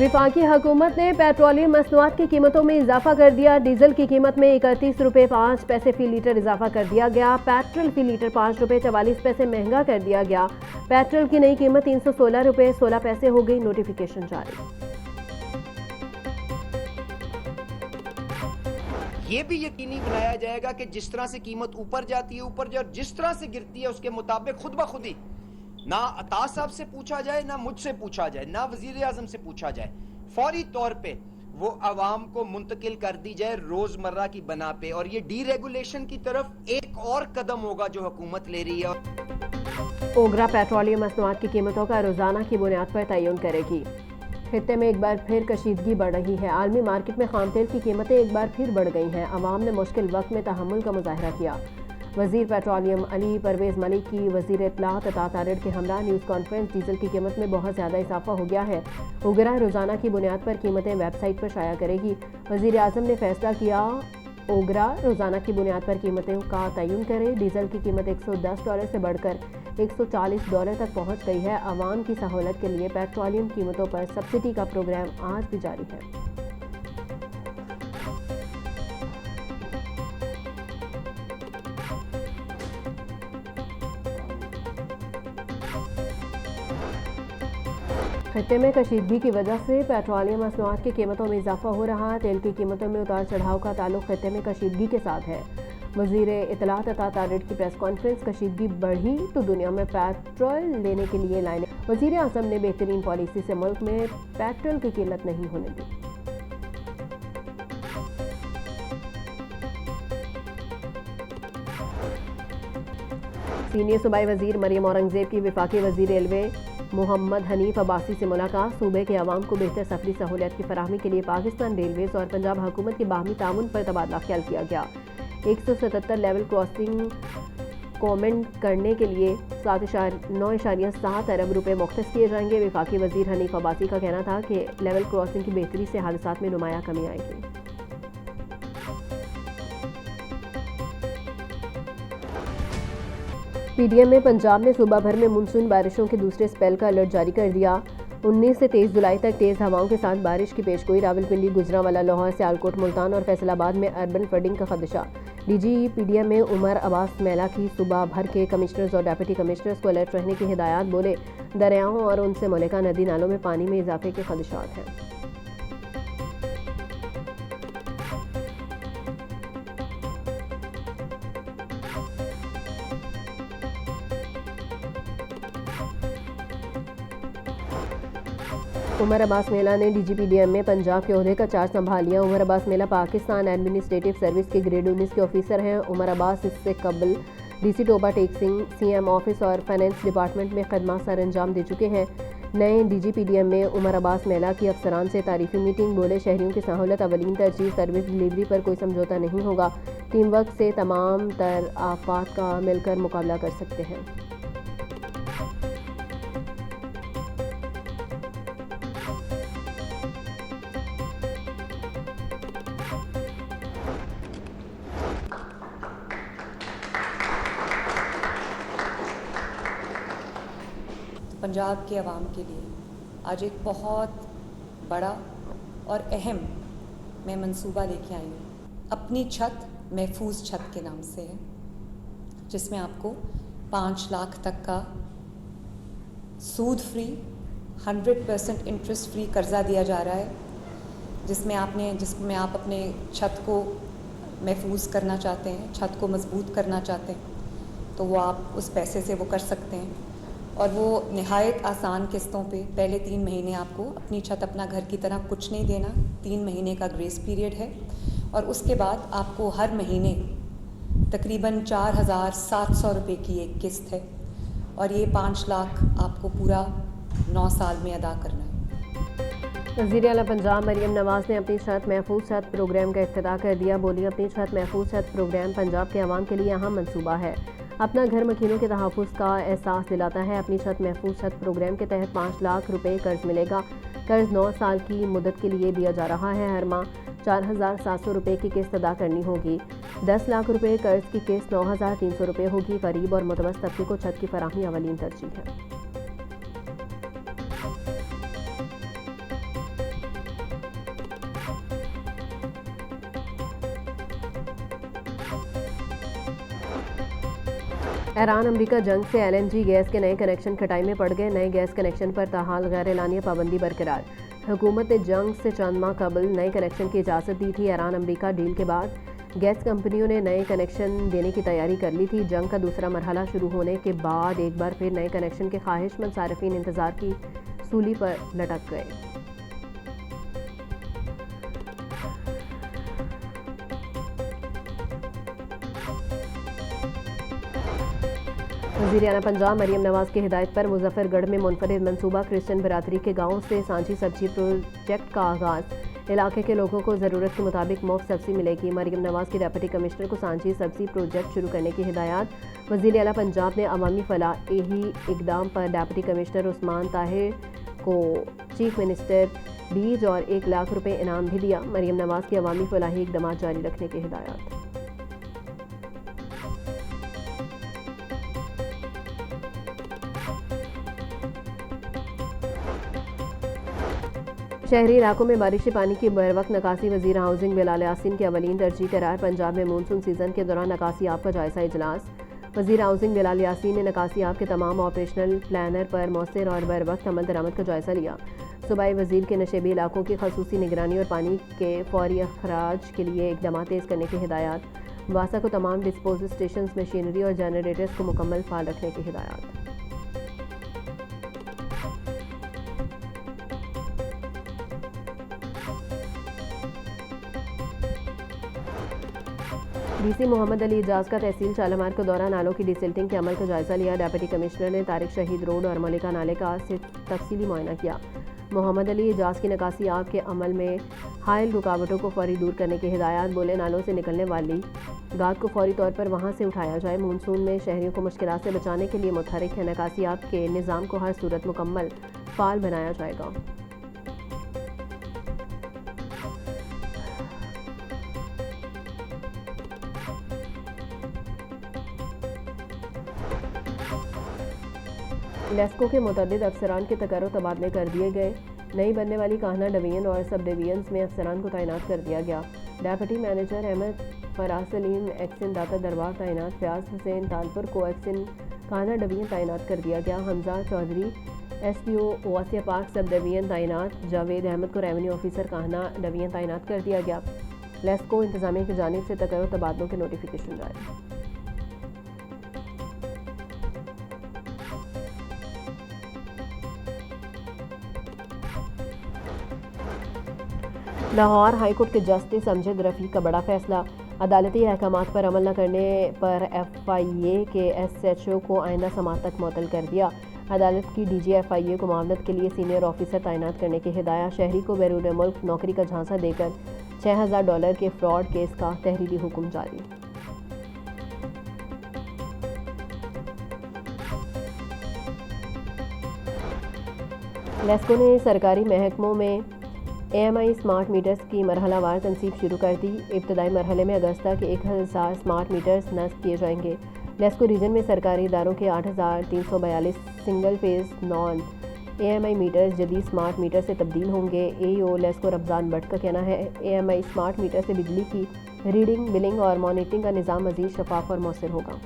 वफाकी हुकूमत ने पेट्रोलियम मसनूआत की कीमतों में इजाफा कर दिया। डीजल की कीमत में 31 रुपये 5 पैसे फी लीटर इजाफा कर दिया गया। पेट्रोल फी लीटर 5 रुपये 44 पैसे महंगा कर दिया गया। पेट्रोल की नई कीमत 316 रुपये 16 पैसे हो गई। नोटिफिकेशन जारी। ये भी यकीनी बनाया जाएगा कि जिस तरह से कीमत ऊपर जाती है ऊपर जाए, और जिस तरह से गिरती है उसके मुताबिक खुद ब खुद ही ना अता साहब से पूछा जाए, ना मुझसे पूछा जाए, ना वजीर आजम से पूछा जाए, फौरी तौर पे वो अवाम को मुंतकिल कर दी जाए रोजमर्रा की बना पे। और ये डीरेगुलेशन की तरफ एक और कदम होगा जो हुकूमत ले रही है। ओगरा पेट्रोलियम मसनूआत की कीमतों का रोजाना की बुनियाद पर तयन करेगी। खित्ते में एक बार फिर कशीदगी बढ़ रही है। आलमी मार्केट में खाम तेल की कीमतें एक बार फिर बढ़ गई हैं। अवाम ने मुश्किल वक्त में तहम्मुल का मुजाहरा किया। वजीर पेट्रोलियम अली परवेज मलिक की वजीर इत्तलात अता तारिड़ के हमरा न्यूज़ कॉन्फ्रेंस। डीजल की कीमत में बहुत ज़्यादा इजाफा हो गया है। ओगरा रोज़ाना की बुनियाद पर कीमतें वेबसाइट पर शाया करेगी। वजीर आज़म ने फैसला किया ओगरा रोज़ाना की बुनियाद पर कीमतों का तयन करे। डीजल की कीमत $110 से बढ़कर $140 तक पहुंच गई है। आवाम की सहूलत के लिए पेट्रोलियम कीमतों पर सब्सिडी का प्रोग्राम आज भी जारी है। खत्ते में कशीदगी की वजह से पेट्रोलियम मसनूआत की कीमतों में इजाफा हो रहा है। तेल की कीमतों में उतार चढ़ाव का ताल्लुक खत्ते में कशीदगी के साथ है। वजीर इत्तलात अता तारिड़ की प्रेस कॉन्फ्रेंस। कशीदगी बढ़ी तो दुनिया में पेट्रोल लेने के लिए लाइनें। वजीर आज़म ने बेहतरीन पॉलिसी से मुल्क में पेट्रोल की किल्लत नहीं होने दी। सीनियर सूबाई वजीर मरियम औरंगजेब की वफाकी वजीर रेलवे मोहम्मद हनीफ अब्बासी से मुलाकात। सूबे के अवाम को बेहतर सफरी सहूलियत की फराहमी के लिए पाकिस्तान रेलवेज और पंजाब हुकूमत के बाहमी ताउन पर तबादला ख्याल किया गया। 177 लेवल क्रॉसिंग कॉमेंट करने के लिए 9.7 अरब रुपए मुख्तस किए जाएंगे। वफाकी वजीर हनीफ अब्बासी का कहना था कि लेवल क्रॉसिंग की बेहतरी से हादसात में नुमाया कमी आएगी। पीडीएम में पंजाब ने सूबा भर में मानसून बारिशों के दूसरे स्पेल का अलर्ट जारी कर दिया। 19 से 23 जुलाई तक तेज़ हवाओं के साथ बारिश की पेशगोई। रावलपिंडी, गुजरांवाला, लाहौर, सियालकोट, मुल्तान और फैसलाबाद में अर्बन फ्लडिंग का खदशा। डीजी पीडीएम में उमर अब्बास मेला की सूबा भर के कमिश्नर्स और डिप्टी कमिश्नर्स को अलर्ट रहने की हिदायत। बोले दरियाओं और उनसे मुल्का नदी नालों में पानी में इजाफे के खदशात हैं। उमर अब्बास मेला ने डीजीपीडीएम में पंजाब के ओहदे का चार्ज संभाल लिया। उमर अब्बास मेला पाकिस्तान एडमिनिस्ट्रेटिव सर्विस के ग्रेड 19 के ऑफिसर हैं। उमर अब्बास इससे कबल डीसी टोबा टेक्सिंग, सीएम ऑफिस और फाइनेंस डिपार्टमेंट में खदमात सर अंजाम दे चुके हैं। नए डीजीपीडीएम में उमर अब्बास मेला की अफसरान से तारीफी मीटिंग। बोले शहरियों की सहूलत अवलीन तरजीह, सर्विस डिलीवरी पर कोई समझौता नहीं होगा। टीम वर्क से तमाम तर आफात का मिलकर मुकाबला कर सकते हैं। पंजाब के अवाम के लिए आज एक बहुत बड़ा और अहम मैं मंसूबा लेके आई हूँ। अपनी छत महफूज छत के नाम से है, जिसमें आपको 5 लाख तक का सूद फ्री 100% इंटरेस्ट फ्री कर्जा दिया जा रहा है, जिसमें आप अपने छत को महफूज करना चाहते हैं, छत को मजबूत करना चाहते हैं, तो वो आप उस पैसे से वो कर सकते हैं। और वो निहायत आसान किस्तों पे पहले 3 महीने आपको अपनी छत अपना घर की तरह कुछ नहीं देना, 3 महीने का ग्रेस पीरियड है। और उसके बाद आपको हर महीने तकरीबन 4,700 रुपये की एक किस्त है, और ये 5 लाख आपको पूरा 9 साल में अदा करना है। वज़ीर आला पंजाब मरियम नवाज़ ने अपनी छत महफूज छत प्रोग्राम का इफ्तिताह कर दिया। बोली अपनी छत महफूज छत प्रोग्राम पंजाब के अवाम के लिए अहम मनसूबा है। अपना घर मकीनों के तहफ़्फ़ुज़ का एहसास दिलाता है। अपनी छत महफूज छत प्रोग्राम के तहत 5 लाख रुपए कर्ज मिलेगा। कर्ज 9 साल की मुद्दत के लिए दिया जा रहा है। हर माह 4,700 रुपये की किस्त अदा करनी होगी। 10 लाख रुपए कर्ज की किस्त 9,300 रुपये होगी। गरीब और मुतवस्सित तबके को छत की फराहमी अवलीन तरजीह है। ईरान अमेरिका जंग से एलएनजी गैस के नए कनेक्शन खटाई में पड़ गए। नए गैस कनेक्शन पर ताहाल गैर एलानिया पाबंदी बरकरार। हुकूमत ने जंग से चंद माह कबल नए कनेक्शन की इजाज़त दी थी। ईरान अमेरिका डील के बाद गैस कंपनियों ने नए कनेक्शन देने की तैयारी कर ली थी। जंग का दूसरा मरहला शुरू होने के बाद एक बार फिर नए कनेक्शन के ख्वाहिशमंद सार्फिन इंतज़ार की सूली पर लटक गए। वज़ीर आला पंजाब मरियम नवाज की हिदायत पर मुजफ्फरगढ़ में मुनफरिद मंसूबा क्रिश्चियन बरादरी के गाँव से सांझी सब्जी प्रोजेक्ट का आगाज़। इलाके के लोगों को ज़रूरत के मुताबिक मुफ्त सब्ज़ी मिलेगी। मरियम नवाज की डिप्टी कमिश्नर को सांझी सब्ज़ी प्रोजेक्ट शुरू करने की हिदायत। वज़ीर आला पंजाब ने अवामी फलाही इकदाम पर डिप्टी कमिश्नर उस्मान ताहिर को चीफ मिनिस्टर बीज और 1 लाख रुपए इनाम भी दिया। मरियम नवाज की अवामी फलाही इकदाम जारी रखने की हिदायत। शहरी इलाकों में बारिशी पानी की बरवक्त निकासी। वज़ीर हाउसिंग बिलाल यासीन की अवलीन तरजीह करार। पंजाब में मानसून सीजन के दौरान निकासी आप का जायजा इजलास। वज़ीर हाउसिंग बिलाल यासीन ने निकासी आप के तमाम ऑपरेशनल प्लानर पर मौसर और बरवक्त अमल दरामद का जायजा लिया। सूबाई वज़ीर के नशेबी इलाकों की खसूसी निगरानी और पानी के फौरी अखराज के लिए इकदाम तेज़ करने की हिदायत। वासा को तमाम डिस्पोजल स्टेशन, मशीनरी और जनरेटर्स को मुकम्मल फाल रखने की हिदायत। डीसी मोहम्मद अली इजाज का तहसील शालामार के दौरान नालों की डिसिल्टिंग के अमल का जायजा लिया। डिप्टी कमिश्नर ने तारिक शहीद रोड और मलिका नाले का से तफसीली मुआयना किया। मोहम्मद अली इजाज की निकासी आप के अमल में हायल रुकावटों को फौरी दूर करने की हिदायत। बोले नालों से निकलने वाली गाद को फौरी तौर पर वहां से उठाया जाए। मानसून में शहरियों को मुश्किलात से बचाने के लिए मुतहरिक है। निकासी आप के निज़ाम को हर सूरत मुकम्मल फाल बनाया जाएगा। लेस्को के मुतअद्दिद अफसरान के तकर्रुर तबादले कर दिए गए। नई बनने वाली कान्हा डिवीजन और सब डिवीजन्स में अफसरान को तैनात कर दिया गया। Deputy manager Ahmed Faraz Saleem XEN Data Darbar तैनात। फयाज हुसैन तालपुर को एक्सन कान्हा डिवीजन तैनात कर दिया गया। Hamza Chaudhary SPO Wasia park subdivision तैनात। जावेद अहमद को रेवेन्यू ऑफिसर कान्हा डिवीजन तैनात कर दिया गया। लेस्को इंतजामिया की जानिब से तकर्रुर तबादलों के नोटिफिकेशन जारी। लाहौर हाईकोर्ट के जस्टिस अमजद रफ़ीक का बड़ा फैसला। अदालती अहकामात पर अमल न करने पर FIA के SHO को आइंदा समात तक मुअत्तल कर दिया। अदालत की DG FIA को मामलत के लिए सीनियर ऑफिसर तैनात करने की हिदायत। शहरी को बैरून मुल्क नौकरी का झांसा देकर $6000 के फ्रॉड केस का तहरीरी हुक्म जारी। लेस्को ने सरकारी महकमों में AMI स्मार्ट मीटर्स की मरहलावार तनसीब शुरू कर दी। इब्तदाई मरहले में अगस्त तक 1000 स्मार्ट मीटर्स नस्ब किए जाएंगे। लेस्को रीजन में सरकारी इदारों के 8342 single phase non AMI meters जदीद स्मार्ट मीटर से तब्दील होंगे। AEO लेस्को रमज़ान भट्ट का कहना है AMI स्मार्ट मीटर से बिजली की रीडिंग, बिलिंग और मॉनिटरिंग का निज़ाम मज़ीद शफाफ और मौसर होगा।